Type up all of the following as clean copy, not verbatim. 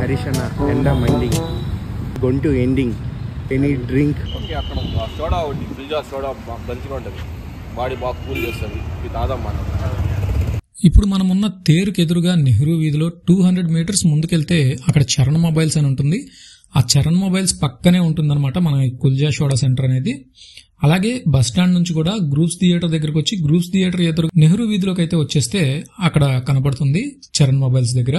హరీష్ అన్న ఎండ మండి గొంటు to ending any drink. Okay, అక్కడ సోడా ఒకటి ఫ్రిడ్జ్ సోడా మంచిగా ఉంటుంది, బాడీ బాగా కూల్ చేస్తుంది. ఇది తాదమ్మా. ఇప్పుడు మనమున్న తేరుకు ఎదురుగా నెహ్రూ వీధిలో 200 మీటర్స్ ముందుకెళ్తే అక్కడ చరణ్ మొబైల్స్ అని ఉంటుంది. ఆ చరణ్ మొబైల్స్ పక్కనే ఉంటుందన్నమాట మన కుల్జా సోడా సెంటర్ అనేది. అలాగే బస్ స్టాండ్ నుంచి కూడా గ్రూప్స్ థియేటర్ దగ్గరకు వచ్చి గ్రూప్స్ థియేటర్ ఎదురు నెహ్రూ వీధిలోకి అయితే వచ్చేస్తే అక్కడ కనబడుతుంది చరణ్ మొబైల్స్ దగ్గర.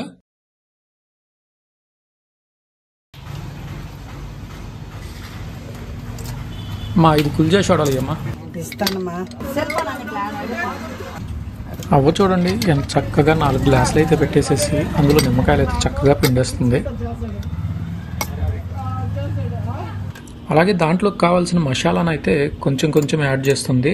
మా ఇది కుల్జా సోడాలు అమ్మా. అవ్వ చూడండి ఎంత చక్కగా 4 గ్లాసులు అయితే పెట్టేసేసి అందులో నిమ్మకాయలు అయితే చక్కగా పిండేస్తుంది. అలాగే దాంట్లోకి కావాల్సిన మసాలాను అయితే కొంచెం కొంచెం యాడ్ చేస్తుంది.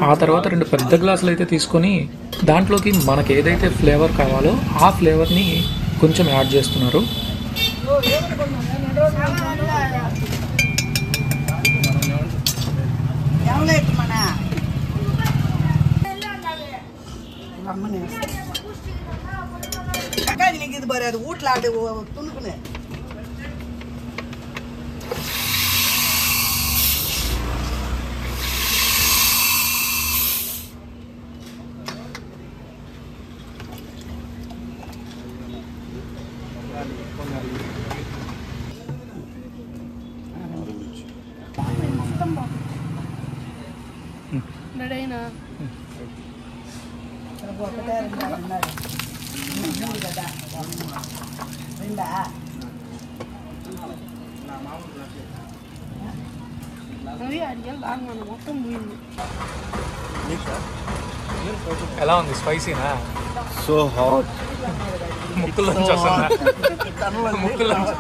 ఆ తర్వాత 2 పెద్ద గ్లాసులు అయితే తీసుకొని దాంట్లోకి మనకి ఏదైతే ఫ్లేవర్ కావాలో ఆ ఫ్లేవర్ని కొంచెం యాడ్ చేస్తున్నారు. ఎలా ఉంది? స్పైసీనా? So hot. ముక్కులోంచి వస్తుందా? ముక్కులోంచి.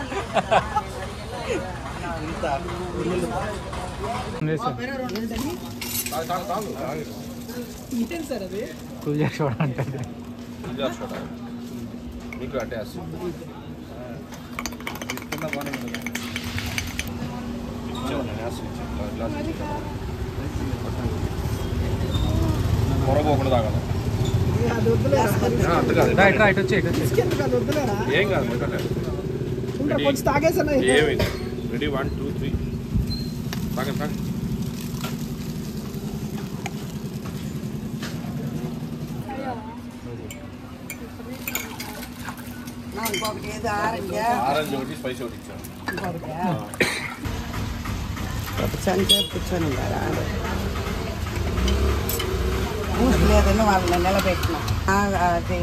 కుల్జా సోడా అంటే మీకు అంటే మొరపోకుండా తాగల. ఏం కాదు, ఏమైంది? రెడీ 1 2 3 తాగండి తాగండి. ఆరెంజ్ ఒకటి స్పైసీ ఒకటి ఇచ్చాను. కూర్చొని లేదని వాళ్ళని నిలబెట్టిన అది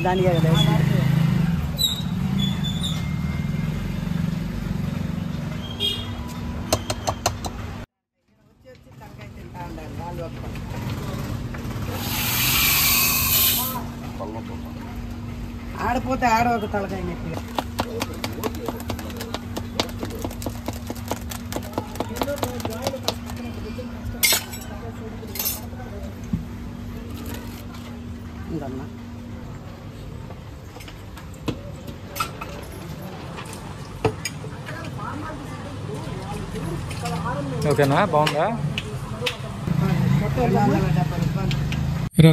దానికి ఆడిపోతే ఆడవక తలకాయ నొప్పిగా. ఓకేనా? బాగుందా?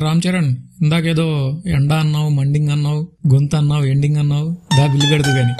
రామ్ చరణ్, ఇందాకేదో ఎండ అన్నావు, మండింగ్ అన్నావు, గొంతు అన్నావు, ఎండింగ్ అన్నావు, దా బిల్లు కడదు కానీ